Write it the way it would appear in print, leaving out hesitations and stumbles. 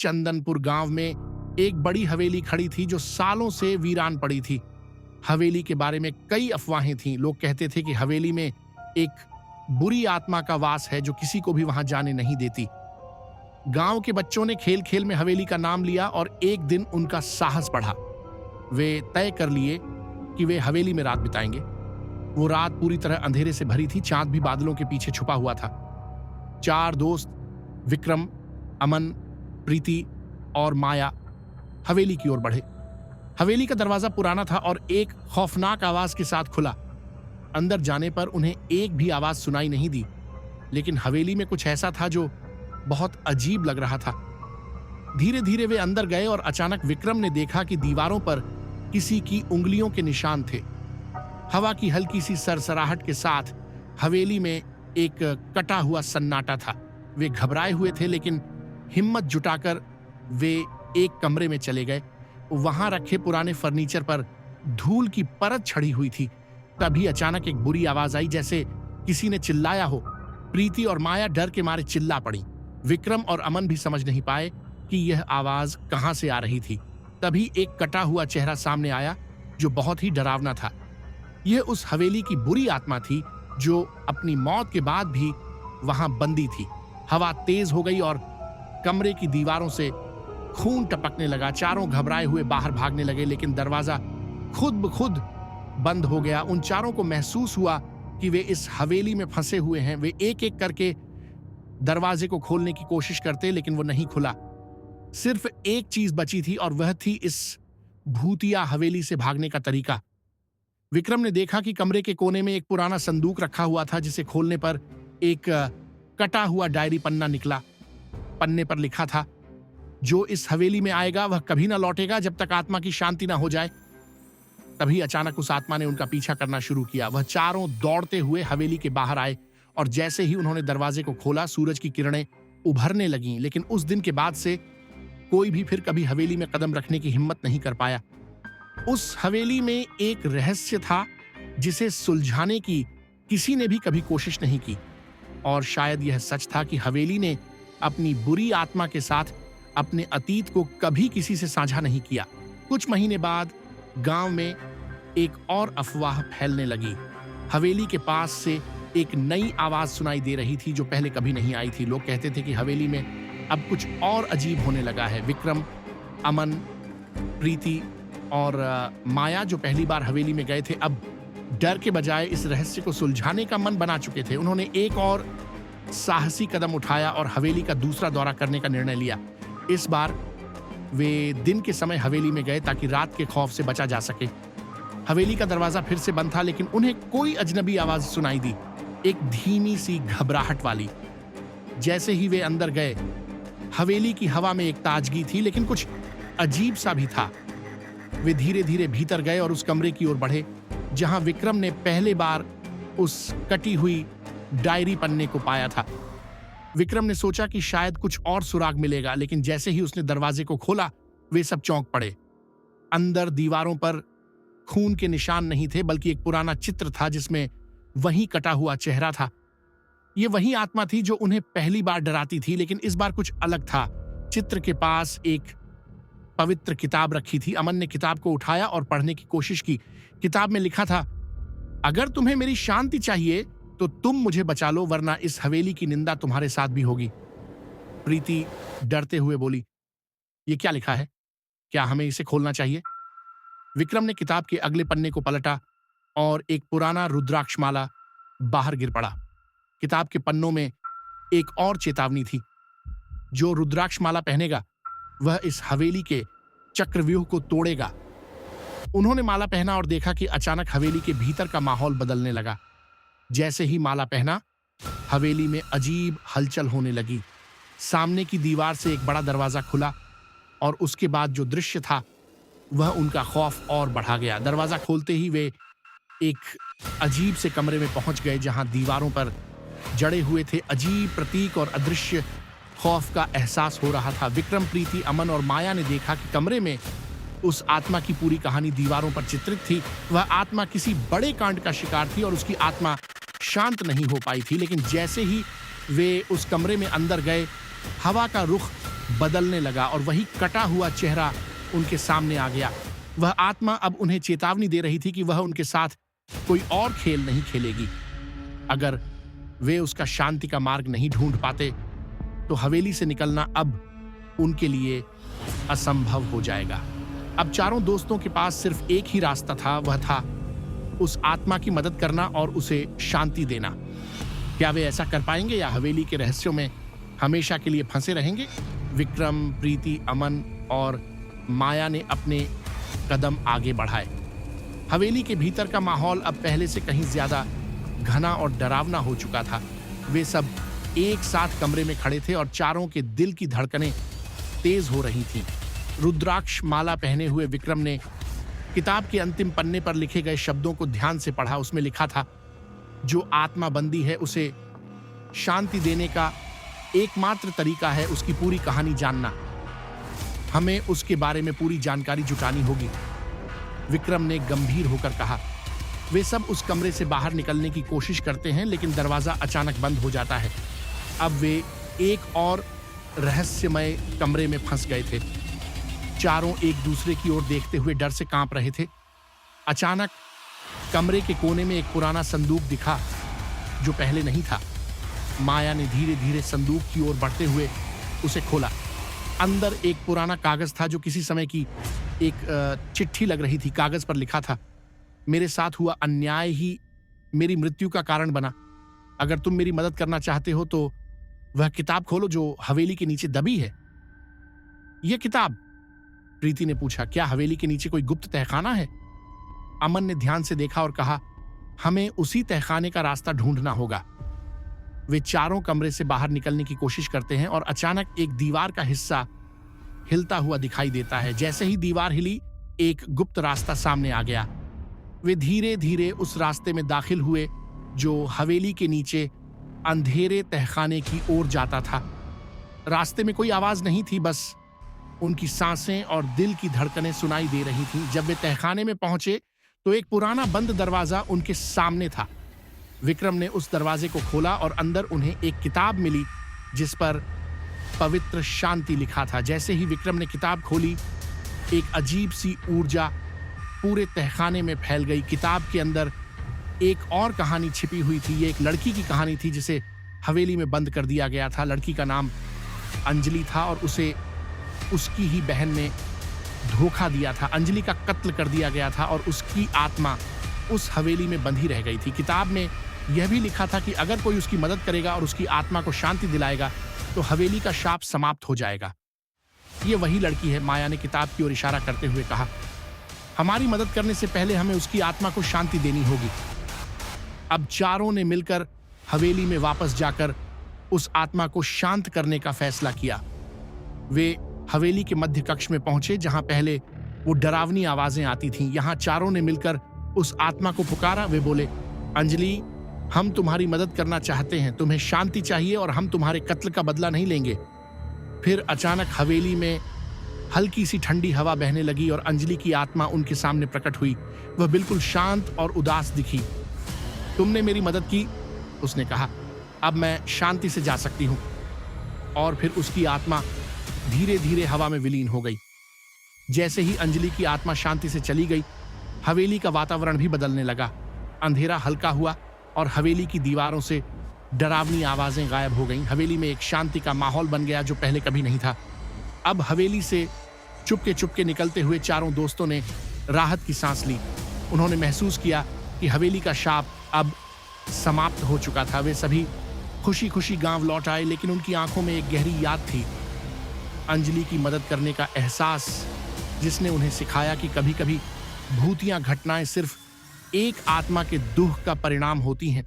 चंदनपुर गांव में एक बड़ी हवेली खड़ी थी जो सालों से वीरान पड़ी थी। हवेली के बारे में कई अफवाहें थीं। लोग कहते थे कि हवेली में एक बुरी आत्मा का वास है जो किसी को भी वहां जाने नहीं देती। गांव के बच्चों ने खेल खेल में हवेली का नाम लिया और एक दिन उनका साहस बढ़ा। वे तय कर लिए कि वे हवेली में रात बिताएंगे। वो रात पूरी तरह अंधेरे से भरी थी, चांद भी बादलों के पीछे छुपा हुआ था। 4 दोस्त विक्रम, अमन, प्रीति और माया हवेली की ओर बढ़े। हवेली का दरवाजा पुराना था और एक खौफनाक आवाज के साथ खुला। अंदर जाने पर उन्हें एक भी आवाज सुनाई नहीं दी, लेकिन हवेली में कुछ ऐसा था जो बहुत अजीब लग रहा था। धीरे धीरे वे अंदर गए और अचानक विक्रम ने देखा कि दीवारों पर किसी की उंगलियों के निशान थे। हवा की हल्की सी सरसराहट के साथ हवेली में एक कटा हुआ सन्नाटा था। वे घबराए हुए थे, लेकिन हिम्मत जुटाकर वे एक कमरे में चले गए। वहां रखे पुराने फर्नीचर पर धूल की परत छड़ी हुई थी। तभी अचानक एक बुरी आवाज आई, जैसे किसी ने चिल्लाया हो। प्रीति और माया डर के मारे चिल्ला पड़ी। विक्रम और अमन भी समझ नहीं पाए कि यह आवाज कहां से आ रही थी। तभी एक कटा हुआ चेहरा सामने आया जो बहुत ही डरावना था। यह उस हवेली की बुरी आत्मा थी जो अपनी मौत के बाद भी वहां बंदी थी। हवा तेज हो गई और कमरे की दीवारों से खून टपकने लगा। चारों घबराए हुए बाहर भागने लगे, लेकिन दरवाजा खुद ब खुद बंद हो गया। उन चारों को महसूस हुआ कि वे इस हवेली में फंसे हुए हैं। वे एक एक करके दरवाजे को खोलने की कोशिश करते, लेकिन वो नहीं खुला। सिर्फ एक चीज बची थी और वह थी इस भूतिया हवेली से भागने का तरीका। विक्रम ने देखा कि कमरे के कोने में एक पुराना संदूक रखा हुआ था, जिसे खोलने पर एक कटा हुआ डायरी पन्ना निकला। पन्ने पर लिखा था, जो इस हवेली में आएगा वह कभी ना लौटेगा जब तक आत्मा की शांति ना हो जाए। तभी अचानक उस आत्मा ने उनका पीछा करना शुरू किया। वह चारों दौड़ते हुए हवेली के बाहर आए और जैसे ही उन्होंने दरवाजे को खोला, सूरज की किरणें उभरने लगीं। लेकिन उस दिन के बाद से कोई भी फिर कभी हवेली में कदम रखने की हिम्मत नहीं कर पाया। उस हवेली में एक रहस्य था जिसे सुलझाने की किसी ने भी कभी कोशिश नहीं की। और शायद यह सच था कि हवेली ने अपनी बुरी आत्मा के साथ अपने अतीत को कभी किसी से साझा नहीं किया। कुछ महीने बाद गांव में एक और अफवाह फैलने लगी। हवेली के पास से एक नई आवाज सुनाई दे रही थी जो पहले कभी नहीं आई थी। लोग कहते थे कि हवेली में अब कुछ और अजीब होने लगा है। विक्रम, अमन, प्रीति और माया जो पहली बार हवेली में गए थे, अब डर के बजाय इस रहस्य को सुलझाने का मन बना चुके थे। उन्होंने एक और साहसी कदम उठाया और हवेली का दूसरा दौरा करने का निर्णय लिया। इस बार वे दिन के समय हवेली में गए ताकि रात के खौफ से बचा जा सके। हवेली का दरवाजा फिर से बंद था, लेकिन उन्हें कोई अजनबी आवाज सुनाई दी, एक धीमी सी घबराहट वाली। जैसे ही वे अंदर गए, हवेली की हवा में एक ताजगी थी, लेकिन कुछ अजीब सा भी था। वे धीरे धीरे भीतर गए और उस कमरे की ओर बढ़े जहां विक्रम ने पहले बार उस कटी हुई डायरी पन्ने को पाया था। विक्रम ने सोचा कि शायद कुछ और सुराग मिलेगा, लेकिन जैसे ही उसने दरवाजे को खोला, वे सब चौंक पड़े। अंदर दीवारों पर खून के निशान नहीं थे, बल्कि एक पुराना चित्र था जिसमें वही कटा हुआ चेहरा था। ये वही आत्मा थी जो उन्हें पहली बार डराती थी, लेकिन इस बार कुछ अलग था। चित्र के पास एक पवित्र किताब रखी थी। अमन ने किताब को उठाया और पढ़ने की कोशिश की। किताब में लिखा था, अगर तुम्हें मेरी शांति चाहिए तो तुम मुझे बचा लो, वरना इस हवेली की निंदा तुम्हारे साथ भी होगी। प्रीति डरते हुए बोली, ये क्या लिखा है? क्या हमें इसे खोलना चाहिए? विक्रम ने किताब के अगले पन्ने को पलटा और एक पुराना रुद्राक्षमाला बाहर गिर पड़ा। किताब के पन्नों में एक और चेतावनी थी, जो रुद्राक्षमाला पहनेगा वह इस हवेली के चक्रव्यूह को तोड़ेगा। उन्होंने माला पहना और देखा कि अचानक हवेली के भीतर का माहौल बदलने लगा। जैसे ही माला पहना, हवेली में अजीब हलचल होने लगी। सामने की दीवार से एक बड़ा दरवाजा खुला और उसके बाद जो दृश्य था वह उनका खौफ और बढ़ा गया। दरवाजा खोलते ही वे एक अजीब से कमरे में पहुंच गए जहां दीवारों पर जड़े हुए थे अजीब प्रतीक और अदृश्य खौफ का एहसास हो रहा था। विक्रम, प्रीति, अमन और माया ने देखा कि कमरे में उस आत्मा की पूरी कहानी दीवारों पर चित्रित थी। वह आत्मा किसी बड़े कांड का शिकार थी और उसकी आत्मा शांत नहीं हो पाई थी। लेकिन जैसे ही वे उस कमरे में अंदर गए, हवा का रुख बदलने लगा और वही कटा हुआ चेहरा उनके सामने आ गया। वह आत्मा अब उन्हें चेतावनी दे रही थी कि वह उनके साथ कोई और खेल नहीं खेलेगी। अगर वे उसका शांति का मार्ग नहीं ढूंढ पाते तो हवेली से निकलना अब उनके लिए असंभव हो जाएगा। अब चारों दोस्तों के पास सिर्फ एक ही रास्ता था, वह था उस आत्मा की मदद करना और उसे शांति देना। क्या वे ऐसा कर पाएंगे या हवेली के रहस्यों में हमेशा के लिए फंसे रहेंगे? विक्रम, प्रीति, अमन और माया ने अपने कदम आगे बढ़ाए। हवेली के भीतर का माहौल अब पहले से कहीं ज्यादा घना और डरावना हो चुका था। वे सब एक साथ कमरे में खड़े थे और चारों के दिल की धड़कनें तेज हो रही थीं। रुद्राक्ष माला पहने हुए विक्रम ने किताब के अंतिम पन्ने पर लिखे गए शब्दों को ध्यान से पढ़ा। उसमें लिखा था, जो आत्मा बंदी है उसे शांति देने का एकमात्र तरीका है उसकी पूरी कहानी जानना। हमें उसके बारे में पूरी जानकारी जुटानी होगी। विक्रम ने गंभीर होकर कहा। वे सब उस कमरे से बाहर निकलने की कोशिश करते हैं लेकिन दरवाजा अचानक बंद हो जाता है। अब वे एक और रहस्यमय कमरे में फंस गए थे। चारों एक दूसरे की ओर देखते हुए डर से कांप रहे थे। अचानक कमरे के कोने में एक पुराना संदूक दिखा जो पहले नहीं था। माया ने धीरे धीरे संदूक की ओर बढ़ते हुए उसे खोला। अंदर एक पुराना कागज था जो किसी समय की एक चिट्ठी लग रही थी। कागज पर लिखा था, मेरे साथ हुआ अन्याय ही मेरी मृत्यु का कारण बना। अगर तुम मेरी मदद करना चाहते हो तो वह किताब खोलो जो हवेली के नीचे दबी है। यह किताब? प्रीति ने पूछा, क्या हवेली के नीचे कोई गुप्त तहखाना है? अमन ने ध्यान से देखा और कहा, हमें उसी तहखाने का रास्ता ढूंढना होगा। वे चारों कमरे से बाहर निकलने की कोशिश करते हैं और अचानक एक दीवार का हिस्सा हिलता हुआ दिखाई देता है। जैसे ही दीवार हिली, एक गुप्त रास्ता सामने आ गया। वे धीरे धीरे उस रास्ते में दाखिल हुए जो हवेली के नीचे अंधेरे तहखाने की ओर जाता था। रास्ते में कोई आवाज नहीं थी, बस उनकी सांसें और दिल की धड़कनें सुनाई दे रही थीं। जब वे तहखाने में पहुंचे तो एक पुराना बंद दरवाजा उनके सामने था। विक्रम ने उस दरवाजे को खोला और अंदर उन्हें एक किताब मिली जिस पर पवित्र शांति लिखा था। जैसे ही विक्रम ने किताब खोली, एक अजीब सी ऊर्जा पूरे तहखाने में फैल गई। किताब के अंदर एक और कहानी छिपी हुई थी। ये एक लड़की की कहानी थी जिसे हवेली में बंद कर दिया गया था। लड़की का नाम अंजलि था और उसे उसकी ही बहन ने धोखा दिया था। अंजलि का कत्ल कर दिया गया था और उसकी आत्मा उस हवेली में बंधी रह गई थी। किताब में यह भी लिखा था कि अगर कोई उसकी मदद करेगा और उसकी आत्मा को शांति दिलाएगा तो हवेली का शाप समाप्त हो जाएगा। ये वही लड़की है, माया ने किताब की ओर इशारा करते हुए कहा। हमारी मदद करने से पहले हमें उसकी आत्मा को शांति देनी होगी। अब चारों ने मिलकर हवेली में वापस जाकर उस आत्मा को शांत करने का फैसला किया। वे हवेली के मध्य कक्ष में पहुंचे जहां पहले वो डरावनी आवाजें आती थीं। यहां चारों ने मिलकर उस आत्मा को पुकारा। वे बोले, अंजलि, हम तुम्हारी मदद करना चाहते हैं। तुम्हें शांति चाहिए और हम तुम्हारे कत्ल का बदला नहीं लेंगे। फिर अचानक हवेली में हल्की सी ठंडी हवा बहने लगी और अंजलि की आत्मा उनके सामने प्रकट हुई। वह बिल्कुल शांत और उदास दिखी। तुमने मेरी मदद की, उसने कहा। अब मैं शांति से जा सकती हूं। और फिर उसकी आत्मा धीरे धीरे हवा में विलीन हो गई। जैसे ही अंजलि की आत्मा शांति से चली गई, हवेली का वातावरण भी बदलने लगा। अंधेरा हल्का हुआ और हवेली की दीवारों से डरावनी आवाजें गायब हो गईं। हवेली में एक शांति का माहौल बन गया जो पहले कभी नहीं था। अब हवेली से चुपके निकलते हुए चारों दोस्तों ने राहत की सांस ली। उन्होंने महसूस किया कि हवेली का शाप अब समाप्त हो चुका था। वे सभी खुशी खुशी गांव लौट आए, लेकिन उनकी आंखों में एक गहरी याद थी, अंजलि की मदद करने का एहसास, जिसने उन्हें सिखाया कि कभी कभी भूतियां घटनाएं सिर्फ एक आत्मा के दुख का परिणाम होती हैं।